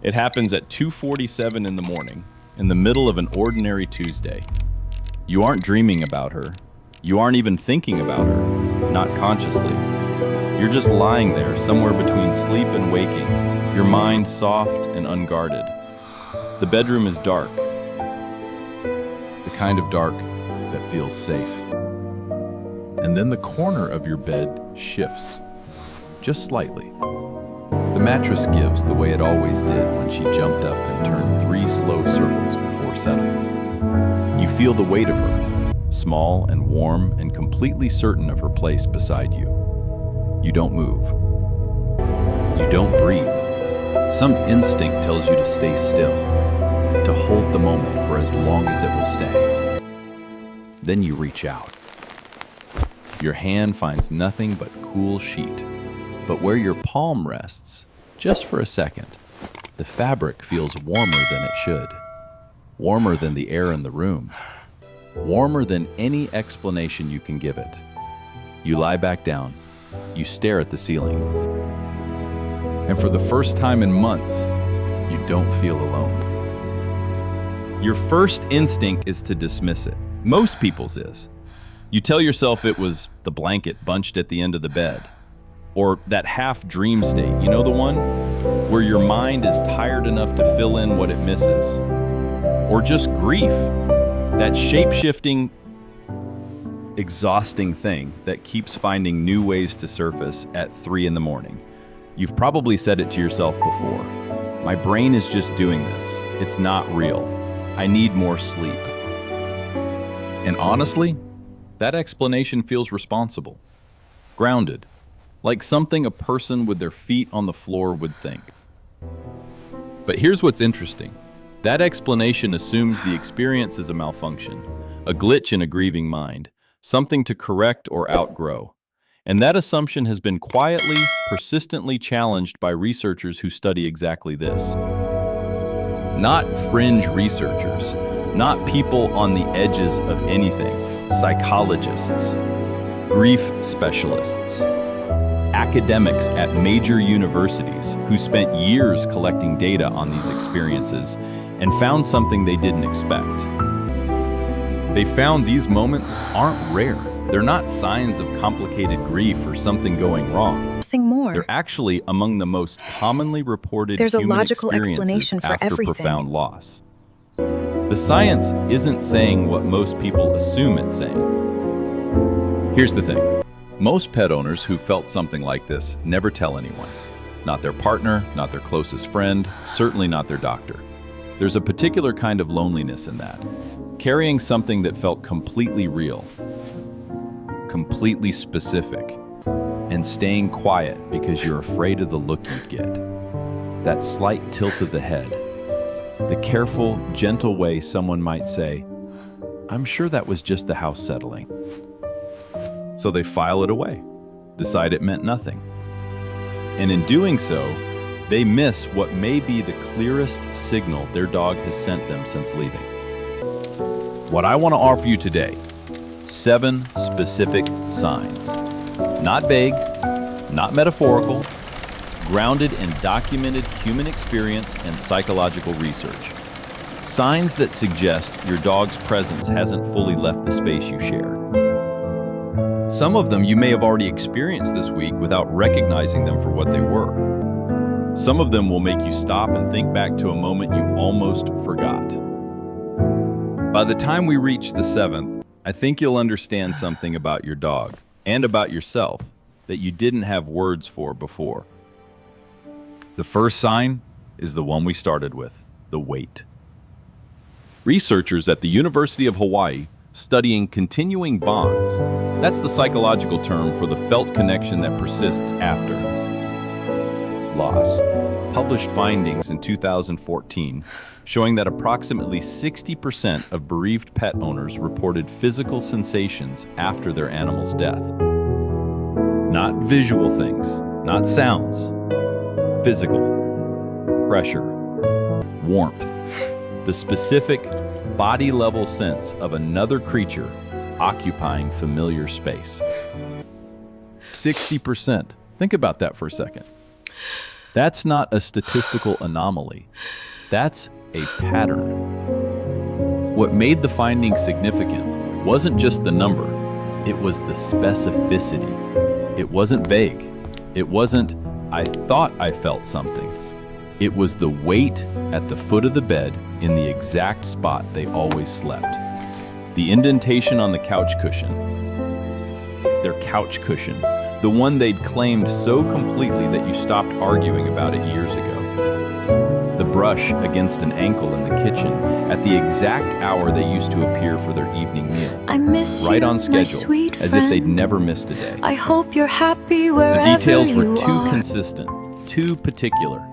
It happens at 2:47 in the morning, in the middle of an ordinary Tuesday. You aren't dreaming about her. You aren't even thinking about her, not consciously. You're just lying there, somewhere between sleep and waking, your mind soft and unguarded. The bedroom is dark, the kind of dark that feels safe. And then the corner of your bed shifts, just slightly. The mattress gives the way it always did when she jumped up and turned 3 slow circles before settling. You feel the weight of her, small and warm and completely certain of her place beside you. You don't move. You don't breathe. Some instinct tells you to stay still, to hold the moment for as long as it will stay. Then you reach out. Your hand finds nothing but cool sheet. But where your palm rests, just for a second, the fabric feels warmer than it should. Warmer than the air in the room. Warmer than any explanation you can give it. You lie back down. You stare at the ceiling. And for the first time in months, you don't feel alone. Your first instinct is to dismiss it. Most people's is. You tell yourself it was the blanket bunched at the end of the bed. Or that half dream state, you know the one? Where your mind is tired enough to fill in what it misses. Or just grief, that shape-shifting, exhausting thing that keeps finding new ways to surface at 3 in the morning. You've probably said it to yourself before. My brain is just doing this. It's not real. I need more sleep. And honestly, that explanation feels responsible, grounded. Like something a person with their feet on the floor would think. But here's what's interesting. That explanation assumes the experience is a malfunction, a glitch in a grieving mind, something to correct or outgrow. And that assumption has been quietly, persistently challenged by researchers who study exactly this. Not fringe researchers, not people on the edges of anything, psychologists, grief specialists, academics at major universities who spent years collecting data on these experiences and found something they didn't expect. They found these moments aren't rare. They're not signs of complicated grief or something going wrong. Nothing more. They're actually among the most commonly reported There's a human logical experiences explanation for after everything. profound loss. The science isn't saying what most people assume it's saying. Here's the thing. Most pet owners who felt something like this never tell anyone. Not their partner, not their closest friend, certainly not their doctor. There's a particular kind of loneliness in that. Carrying something that felt completely real, completely specific, and staying quiet because you're afraid of the look you'd get. That slight tilt of the head. The careful, gentle way someone might say, "I'm sure that was just the house settling." So they file it away, decide it meant nothing. And in doing so, they miss what may be the clearest signal their dog has sent them since leaving. What I want to offer you today, 7 specific signs. Not vague, not metaphorical, grounded in documented human experience and psychological research. Signs that suggest your dog's presence hasn't fully left the space you share. Some of them you may have already experienced this week without recognizing them for what they were. Some of them will make you stop and think back to a moment you almost forgot. By the time we reach the 7th, I think you'll understand something about your dog and about yourself that you didn't have words for before. The first sign is the one we started with, the weight. Researchers at the University of Hawaii studying continuing bonds, that's the psychological term for the felt connection that persists after loss, published findings in 2014 showing that approximately 60% of bereaved pet owners reported physical sensations after their animal's death. Not visual things, not sounds. Physical, pressure, warmth, the specific body-level sense of another creature occupying familiar space. 60%. Think about that for a second. That's not a statistical anomaly. That's a pattern. What made the finding significant wasn't just the number, it was the specificity. It wasn't vague. It wasn't, I thought I felt something. It was the weight at the foot of the bed in the exact spot they always slept. The indentation on the couch cushion. Their couch cushion. The one they'd claimed so completely that you stopped arguing about it years ago. The brush against an ankle in the kitchen at the exact hour they used to appear for their evening meal. I miss right you, on my schedule, sweet as if they'd friend. never missed a day. I hope you're happy The wherever details were you too are. consistent, too particular,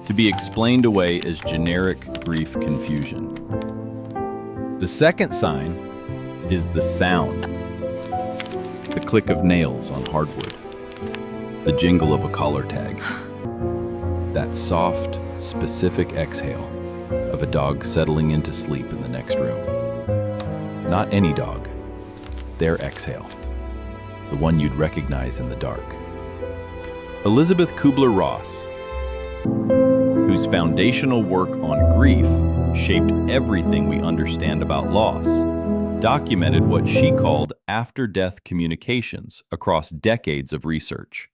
to be explained away as generic grief confusion. The second sign is the sound. The click of nails on hardwood. The jingle of a collar tag. That soft, specific exhale of a dog settling into sleep in the next room. Not any dog. Their exhale. The one you'd recognize in the dark. Elizabeth Kubler-Ross, whose foundational work on grief shaped everything we understand about loss, documented what she called after-death communications across decades of research.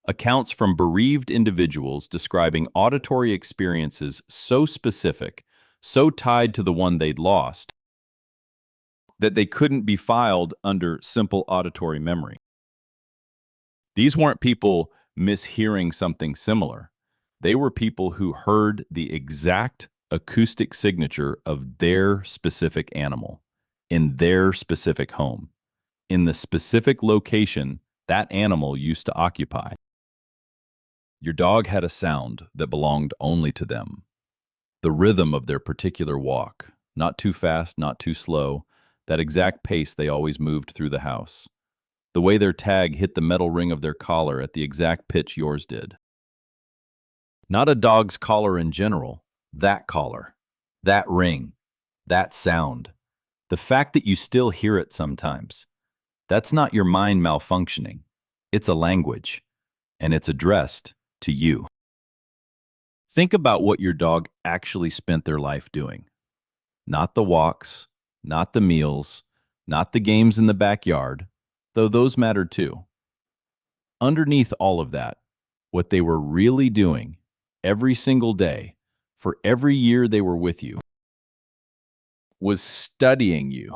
Accounts from bereaved individuals describing auditory experiences so specific, so tied to the one they'd lost, that they couldn't be filed under simple auditory memory. These weren't people mishearing something similar. They were people who heard the exact acoustic signature of their specific animal, in their specific home, in the specific location that animal used to occupy. Your dog had a sound that belonged only to them. The rhythm of their particular walk, not too fast, not too slow, that exact pace they always moved through the house. The way their tag hit the metal ring of their collar at the exact pitch yours did. Not a dog's collar in general, that collar, that ring, that sound. The fact that you still hear it sometimes. That's not your mind malfunctioning. It's a language, and it's addressed to you. Think about what your dog actually spent their life doing. Not the walks, not the meals, not the games in the backyard, though those mattered too. Underneath all of that, what they were really doing every single day for every year they were with you was studying you.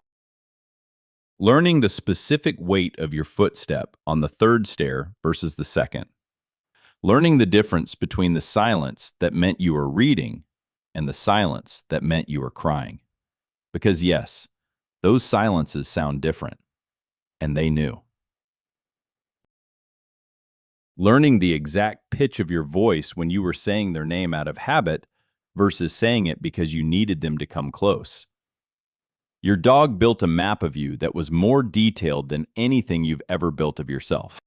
Learning the specific weight of your footstep on the third stair versus the second. Learning the difference between the silence that meant you were reading and the silence that meant you were crying. Because yes, those silences sound different, and they knew. Learning the exact pitch of your voice when you were saying their name out of habit versus saying it because you needed them to come close. Your dog built a map of you that was more detailed than anything you've ever built of yourself.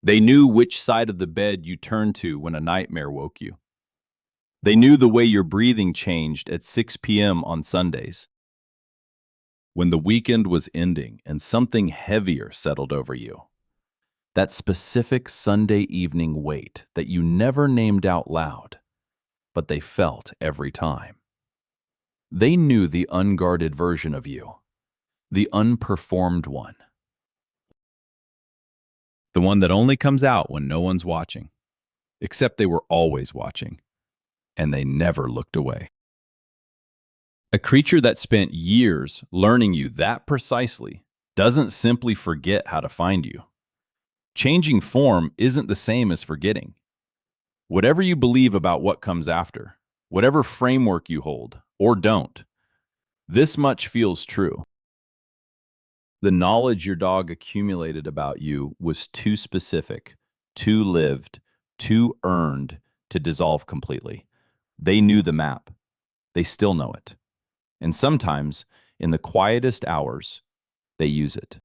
They knew which side of the bed you turned to when a nightmare woke you. They knew the way your breathing changed at 6 p.m. on Sundays. When the weekend was ending and something heavier settled over you. That specific Sunday evening weight that you never named out loud, but they felt every time. They knew the unguarded version of you, the unperformed one. The one that only comes out when no one's watching. Except they were always watching, and they never looked away. A creature that spent years learning you that precisely doesn't simply forget how to find you. Changing form isn't the same as forgetting. Whatever you believe about what comes after, whatever framework you hold, or don't, this much feels true. The knowledge your dog accumulated about you was too specific, too lived, too earned to dissolve completely. They knew the map. They still know it. And sometimes, in the quietest hours, they use it.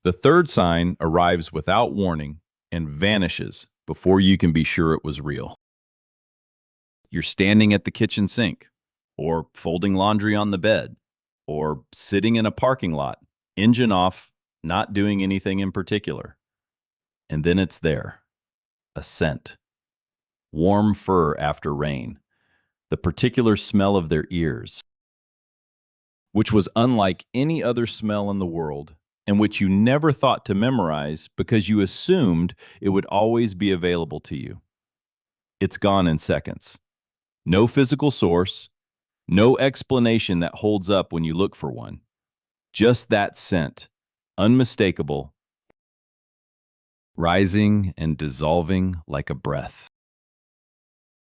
The third sign arrives without warning and vanishes before you can be sure it was real. You're standing at the kitchen sink, or folding laundry on the bed, or sitting in a parking lot, engine off, not doing anything in particular. And then it's there. a scent. Warm fur after rain. The particular smell of their ears, which was unlike any other smell in the world, and which you never thought to memorize because you assumed it would always be available to you. It's gone in seconds. No physical source, no explanation that holds up when you look for one. Just that scent, unmistakable, rising and dissolving like a breath.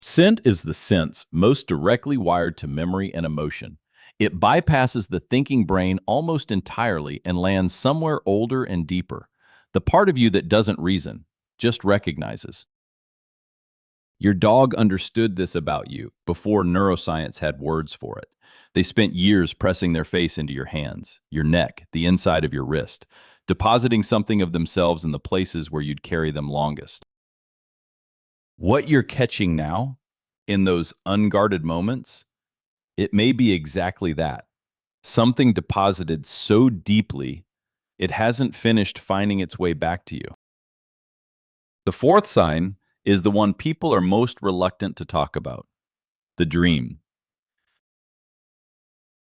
Scent is the sense most directly wired to memory and emotion. It bypasses the thinking brain almost entirely and lands somewhere older and deeper, the part of you that doesn't reason, just recognizes. Your dog understood this about you before neuroscience had words for it. They spent years pressing their face into your hands, your neck, the inside of your wrist, depositing something of themselves in the places where you'd carry them longest. What you're catching now, in those unguarded moments, it may be exactly that. Something deposited so deeply, it hasn't finished finding its way back to you. The fourth sign is the one people are most reluctant to talk about, the dream.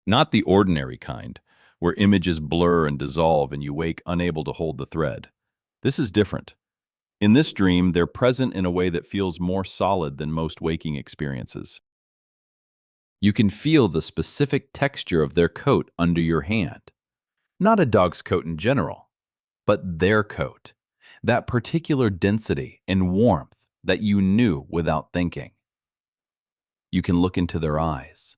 Not the ordinary kind, where images blur and dissolve and you wake unable to hold the thread. This is different. In this dream, they're present in a way that feels more solid than most waking experiences. You can feel the specific texture of their coat under your hand. Not a dog's coat in general, but their coat. That particular density and warmth that you knew without thinking. You can look into their eyes.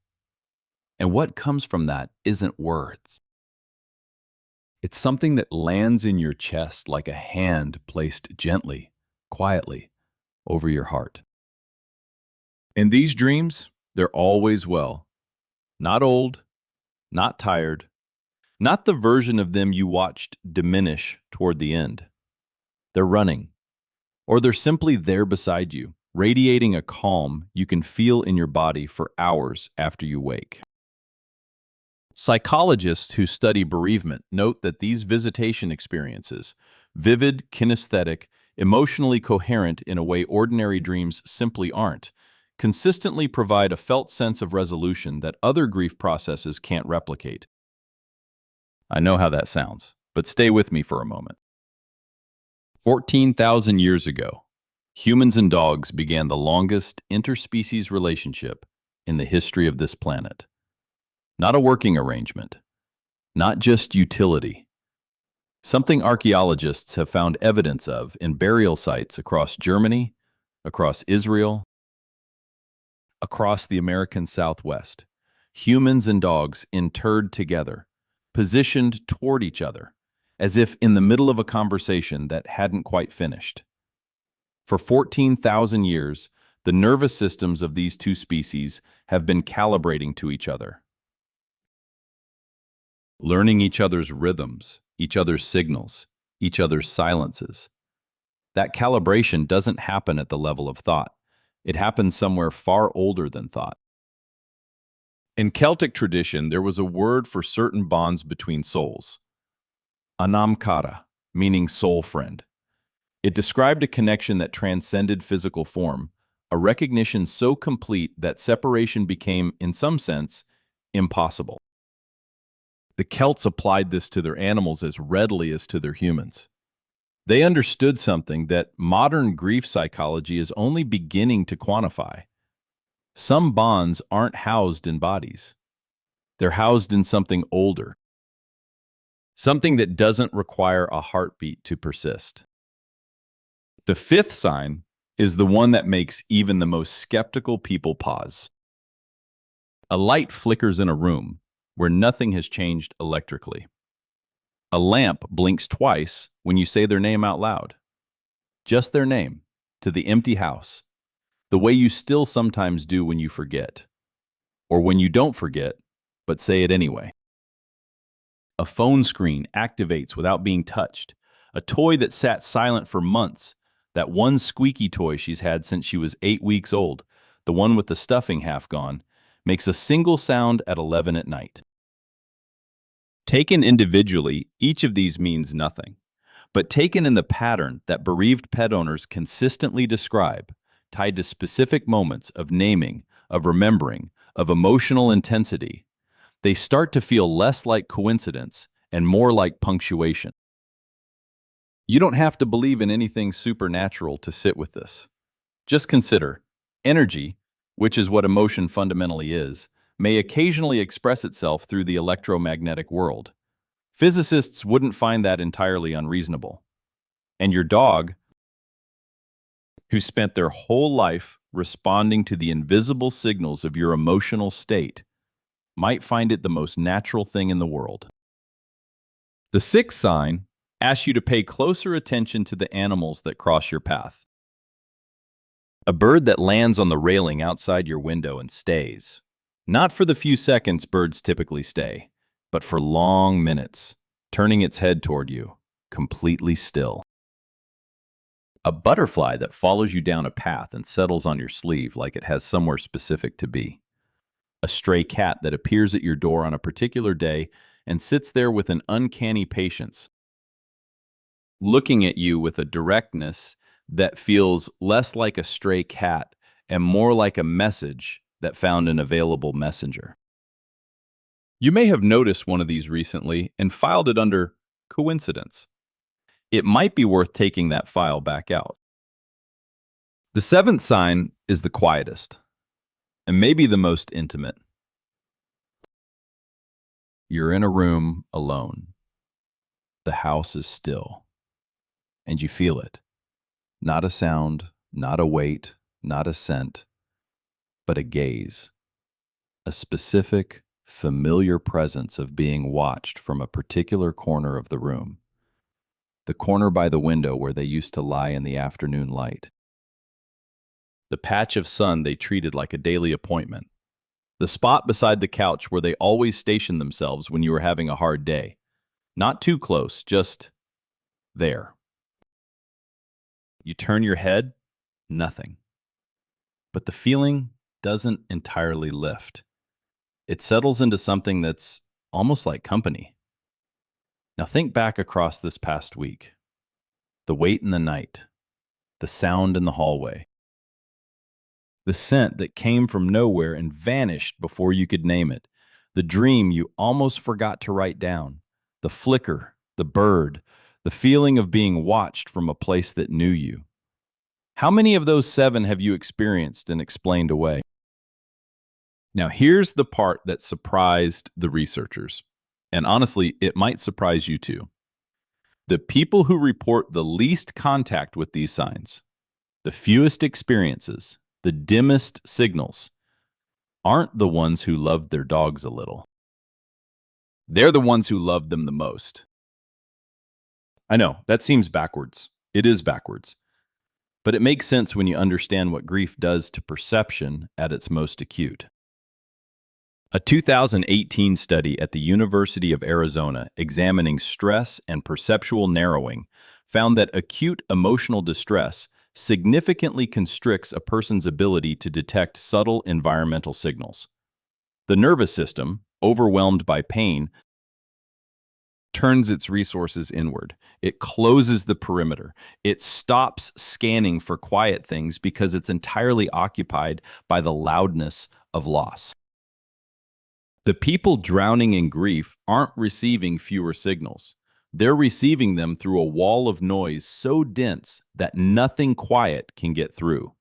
And what comes from that isn't words. It's something that lands in your chest like a hand placed gently, quietly, over your heart. In these dreams, they're always well. Not old, not tired, not the version of them you watched diminish toward the end. They're running, or they're simply there beside you, radiating a calm you can feel in your body for hours after you wake. Psychologists who study bereavement note that these visitation experiences, vivid, kinesthetic, emotionally coherent in a way ordinary dreams simply aren't, consistently provide a felt sense of resolution that other grief processes can't replicate. I know how that sounds, but stay with me for a moment. 14,000 years ago, humans and dogs began the longest interspecies relationship in the history of this planet. Not a working arrangement, not just utility. Something archaeologists have found evidence of in burial sites across Germany, across Israel, across the American Southwest. Humans and dogs interred together, positioned toward each other, as if in the middle of a conversation that hadn't quite finished. For 14,000 years, the nervous systems of these two species have been calibrating to each other, learning each other's rhythms, each other's signals, each other's silences. That calibration doesn't happen at the level of thought. It happens somewhere far older than thought. In Celtic tradition, there was a word for certain bonds between souls, anamkara, meaning soul friend. It described a connection that transcended physical form, a recognition so complete that separation became, in some sense, impossible. The Celts applied this to their animals as readily as to their humans. They understood something that modern grief psychology is only beginning to quantify. Some bonds aren't housed in bodies. They're housed in something older, something that doesn't require a heartbeat to persist. The fifth sign is the one that makes even the most skeptical people pause. A light flickers in a room where nothing has changed electrically. A lamp blinks twice when you say their name out loud. Just their name, to the empty house, the way you still sometimes do when you forget. Or when you don't forget, but say it anyway. A phone screen activates without being touched. A toy that sat silent for months, that one squeaky toy she's had since she was 8 weeks old, the one with the stuffing half gone, makes a single sound at 11 at night. Taken individually, each of these means nothing. but taken in the pattern that bereaved pet owners consistently describe, tied to specific moments of naming, of remembering, of emotional intensity, they start to feel less like coincidence and more like punctuation. You don't have to believe in anything supernatural to sit with this. Just consider energy, which is what emotion fundamentally is, may occasionally express itself through the electromagnetic world. Physicists wouldn't find that entirely unreasonable. And your dog, who spent their whole life responding to the invisible signals of your emotional state, might find it the most natural thing in the world. The sixth sign asks you to pay closer attention to the animals that cross your path. A bird that lands on the railing outside your window and stays. Not for the few seconds birds typically stay, but for long minutes, turning its head toward you, completely still. A butterfly that follows you down a path and settles on your sleeve like it has somewhere specific to be. A stray cat that appears at your door on a particular day and sits there with an uncanny patience, looking at you with a directness that feels less like a stray cat and more like a message that found an available messenger. You may have noticed one of these recently and filed it under coincidence. It might be worth taking that file back out. The seventh sign is the quietest, and maybe the most intimate. You're in a room alone. The house is still, and you feel it. Not a sound, not a weight, not a scent, but a gaze. A specific, familiar presence of being watched from a particular corner of the room. The corner by the window where they used to lie in the afternoon light. The patch of sun they treated like a daily appointment. The spot beside the couch where they always stationed themselves when you were having a hard day. Not too close, just there. You turn your head, nothing. But the feeling doesn't entirely lift. It settles into something that's almost like company. Now think back across this past week. The wait in the night, the sound in the hallway, the scent that came from nowhere and vanished before you could name it, the dream you almost forgot to write down, the flicker, the bird, the feeling of being watched from a place that knew you. How many of those seven have you experienced and explained away? Now, here's the part that surprised the researchers. And honestly, it might surprise you too. The people who report the least contact with these signs, the fewest experiences, the dimmest signals, aren't the ones who loved their dogs a little. They're the ones who loved them the most. I know, that seems backwards. It is backwards. But it makes sense when you understand what grief does to perception at its most acute. A 2018 study at the University of Arizona examining stress and perceptual narrowing found that acute emotional distress significantly constricts a person's ability to detect subtle environmental signals. The nervous system, overwhelmed by pain, turns its resources inward. It closes the perimeter. It stops scanning for quiet things because it's entirely occupied by the loudness of loss. The people drowning in grief aren't receiving fewer signals. They're receiving them through a wall of noise so dense that nothing quiet can get through.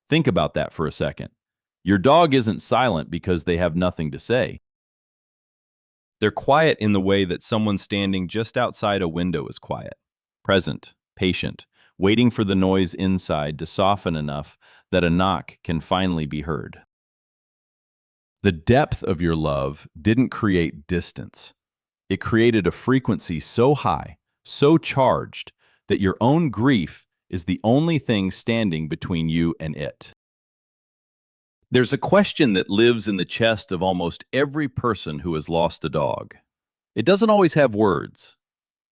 Think about that for a second. Your dog isn't silent because they have nothing to say. They're quiet in the way that someone standing just outside a window is quiet, present, patient, waiting for the noise inside to soften enough that a knock can finally be heard. The depth of your love didn't create distance. It created a frequency so high, so charged, that your own grief is the only thing standing between you and it. There's a question that lives in the chest of almost every person who has lost a dog. It doesn't always have words.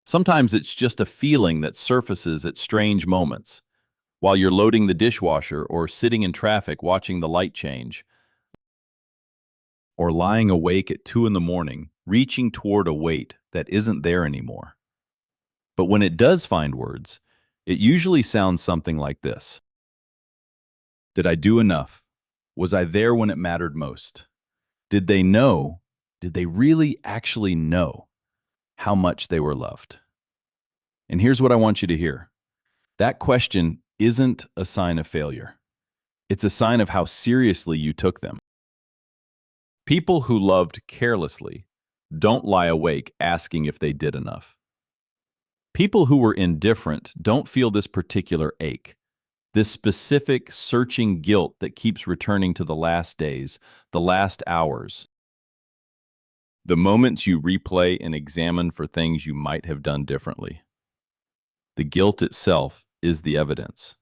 Sometimes it's just a feeling that surfaces at strange moments, while you're loading the dishwasher or sitting in traffic watching the light change, or lying awake at 2 in the morning, reaching toward a weight that isn't there anymore. But when it does find words, it usually sounds something like this. Did I do enough? Was I there when it mattered most? Did they know? Did they really actually know how much they were loved? And here's what I want you to hear. That question isn't a sign of failure. It's a sign of how seriously you took them. People who loved carelessly don't lie awake asking if they did enough. People who were indifferent don't feel this particular ache, this specific searching guilt that keeps returning to the last days, the last hours, the moments you replay and examine for things you might have done differently. The guilt itself is the evidence.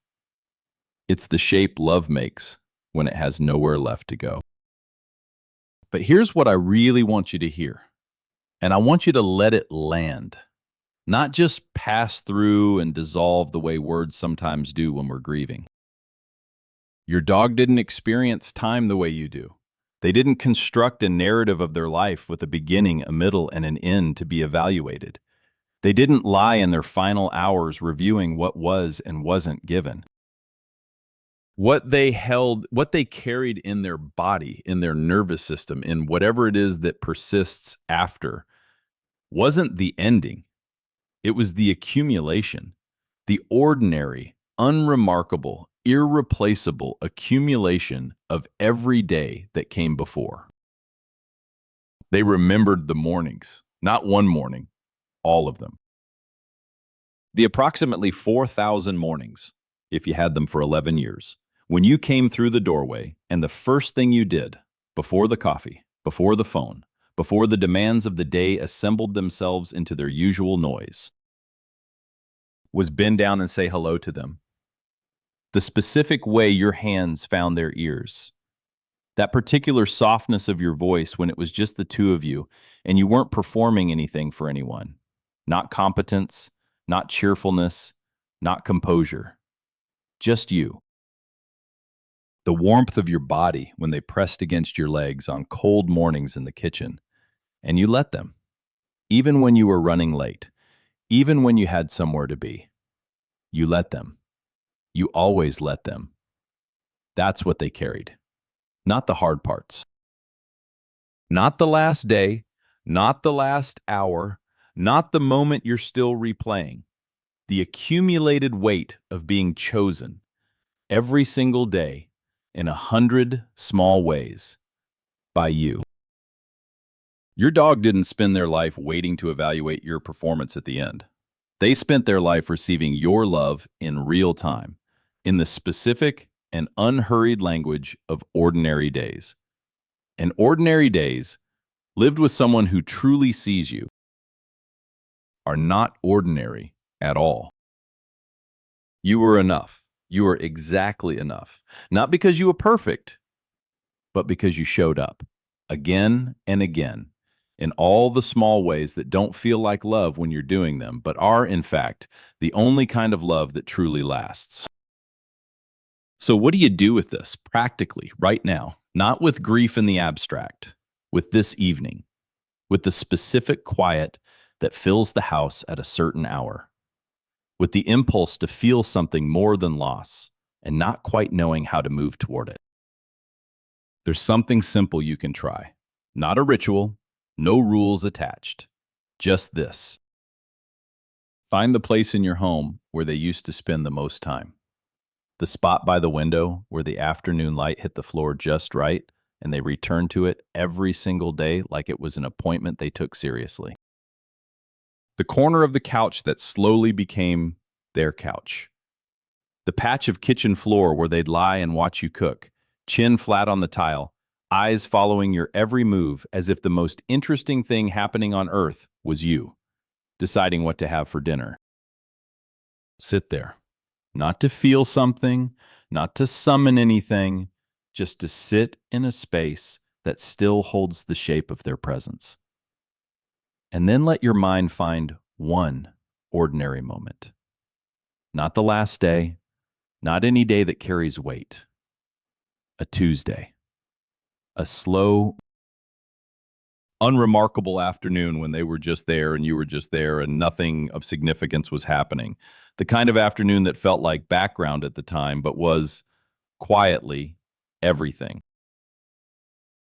It's the shape love makes when it has nowhere left to go. But here's what I really want you to hear, and I want you to let it land, not just pass through and dissolve the way words sometimes do when we're grieving. Your dog didn't experience time the way you do. They didn't construct a narrative of their life with a beginning, a middle, and an end to be evaluated. They didn't lie in their final hours reviewing what was and wasn't given. What they held, what they carried in their body, in their nervous system, in whatever it is that persists after, wasn't the ending. It was the accumulation, the ordinary, unremarkable, irreplaceable accumulation of every day that came before. They remembered the mornings, not one morning, all of them. The approximately 4,000 mornings, if you had them for 11 years, when you came through the doorway and the first thing you did, before the coffee, before the phone, before the demands of the day assembled themselves into their usual noise, was bend down and say hello to them. The specific way your hands found their ears, that particular softness of your voice when it was just the two of you and you weren't performing anything for anyone, not competence, not cheerfulness, not composure, just you. The warmth of your body when they pressed against your legs on cold mornings in the kitchen, and you let them, even when you were running late, even when you had somewhere to be. You let them. You always let them. That's what they carried, not the hard parts. Not the last day, not the last hour, not the moment you're still replaying. The accumulated weight of being chosen every single day in 100 small ways by you. Your dog didn't spend their life waiting to evaluate your performance at the end. They spent their life receiving your love in real time, in the specific and unhurried language of ordinary days. And ordinary days, lived with someone who truly sees you, are not ordinary at all. You were enough. You were exactly enough. Not because you were perfect, but because you showed up again and again in all the small ways that don't feel like love when you're doing them, but are, in fact, the only kind of love that truly lasts. So what do you do with this practically right now? Not with grief in the abstract, with this evening, with the specific quiet that fills the house at a certain hour, with the impulse to feel something more than loss and not quite knowing how to move toward it. There's something simple you can try. Not a ritual, no rules attached. Just this. Find the place in your home where they used to spend the most time. The spot by the window where the afternoon light hit the floor just right and they returned to it every single day like it was an appointment they took seriously. The corner of the couch that slowly became their couch. The patch of kitchen floor where they'd lie and watch you cook, chin flat on the tile, eyes following your every move as if the most interesting thing happening on earth was you, deciding what to have for dinner. Sit there. Not to feel something, not to summon anything, just to sit in a space that still holds the shape of their presence. And then let your mind find one ordinary moment. Not the last day, not any day that carries weight. A Tuesday. A slow, unremarkable afternoon when they were just there and you were just there and nothing of significance was happening. The kind of afternoon that felt like background at the time, but was quietly everything.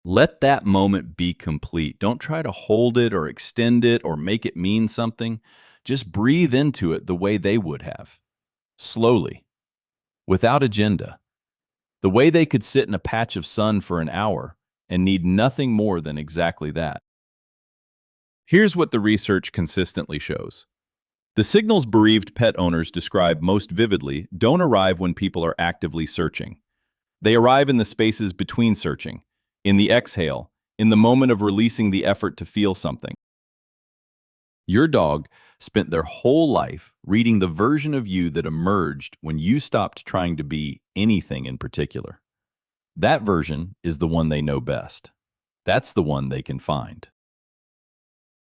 Let that moment be complete. Don't try to hold it or extend it or make it mean something. Just breathe into it the way they would have, slowly, without agenda. The way they could sit in a patch of sun for an hour and need nothing more than exactly that. Here's what the research consistently shows. The signals bereaved pet owners describe most vividly don't arrive when people are actively searching. They arrive in the spaces between searching, in the exhale, in the moment of releasing the effort to feel something. Your dog spent their whole life reading the version of you that emerged when you stopped trying to be anything in particular. That version is the one they know best. That's the one they can find.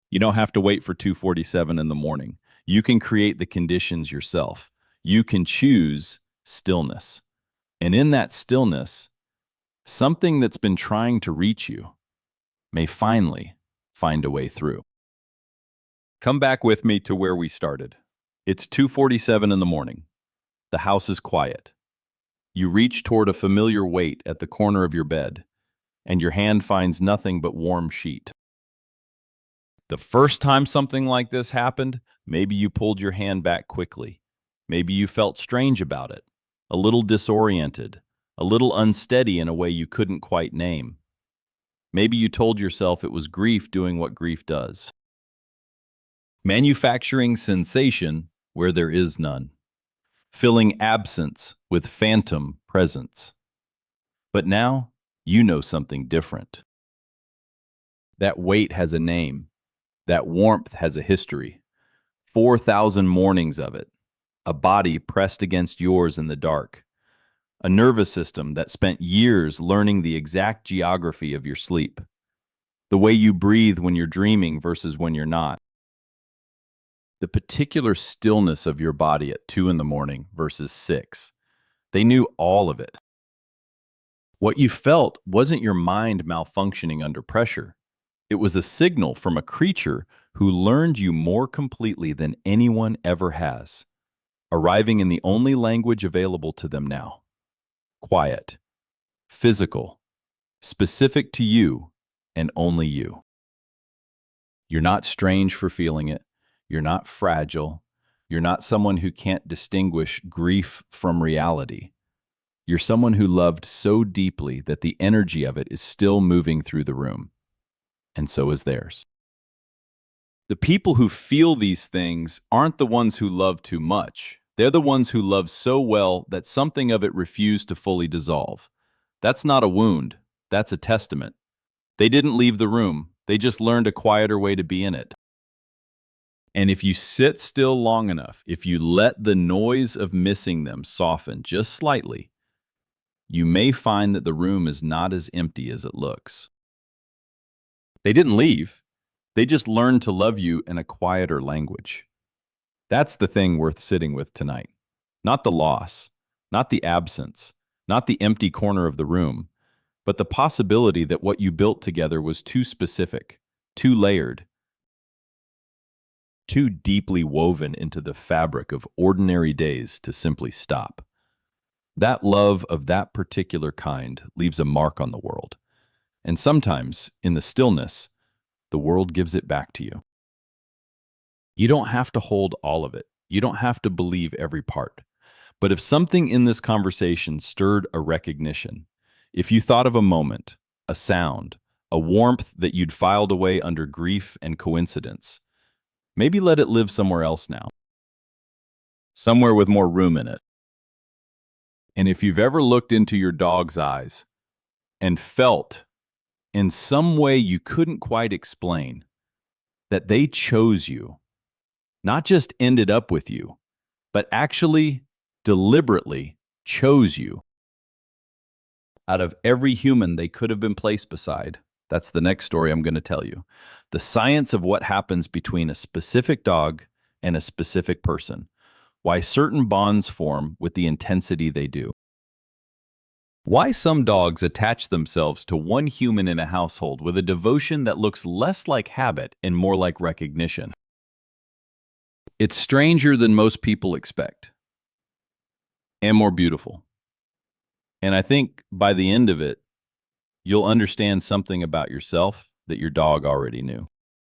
You don't have to wait for 2:47 in the morning. You can create the conditions yourself. You can choose stillness. And in that stillness, something that's been trying to reach you may finally find a way through. Come back with me to where we started. It's 2:47 in the morning. The house is quiet. You reach toward a familiar weight at the corner of your bed, and your hand finds nothing but warm sheet. The first time something like this happened, maybe you pulled your hand back quickly. Maybe you felt strange about it, a little disoriented, a little unsteady in a way you couldn't quite name. Maybe you told yourself it was grief doing what grief does. Manufacturing sensation where there is none. Filling absence with phantom presence. But now, you know something different. That weight has a name. That warmth has a history. 4,000 mornings of it. A body pressed against yours in the dark. A nervous system that spent years learning the exact geography of your sleep. The way you breathe when you're dreaming versus when you're not. The particular stillness of your body at 2 in the morning versus 6. They knew all of it. What you felt wasn't your mind malfunctioning under pressure. It was a signal from a creature who learned you more completely than anyone ever has, arriving in the only language available to them now. Quiet, physical, specific to you and only you. You're not strange for feeling it. You're not fragile. You're not someone who can't distinguish grief from reality. You're someone who loved so deeply that the energy of it is still moving through the room. And so is theirs. The people who feel these things aren't the ones who love too much. They're the ones who love so well that something of it refused to fully dissolve. That's not a wound. That's a testament. They didn't leave the room. They just learned a quieter way to be in it. And if you sit still long enough, if you let the noise of missing them soften just slightly, you may find that the room is not as empty as it looks. They didn't leave. They just learned to love you in a quieter language. That's the thing worth sitting with tonight. Not the loss, not the absence, not the empty corner of the room, but the possibility that what you built together was too specific, too layered, too deeply woven into the fabric of ordinary days to simply stop. That love of that particular kind leaves a mark on the world. And sometimes, in the stillness, the world gives it back to you. You don't have to hold all of it. You don't have to believe every part. But if something in this conversation stirred a recognition, if you thought of a moment, a sound, a warmth that you'd filed away under grief and coincidence, maybe let it live somewhere else now. Somewhere with more room in it. And if you've ever looked into your dog's eyes and felt, in some way you couldn't quite explain, that they chose you, not just ended up with you, but actually deliberately chose you. Out of every human they could have been placed beside, that's the next story I'm going to tell you. The science of what happens between a specific dog and a specific person. Why certain bonds form with the intensity they do. Why some dogs attach themselves to one human in a household with a devotion that looks less like habit and more like recognition. It's stranger than most people expect, and more beautiful. And I think by the end of it, you'll understand something about yourself that your dog already knew.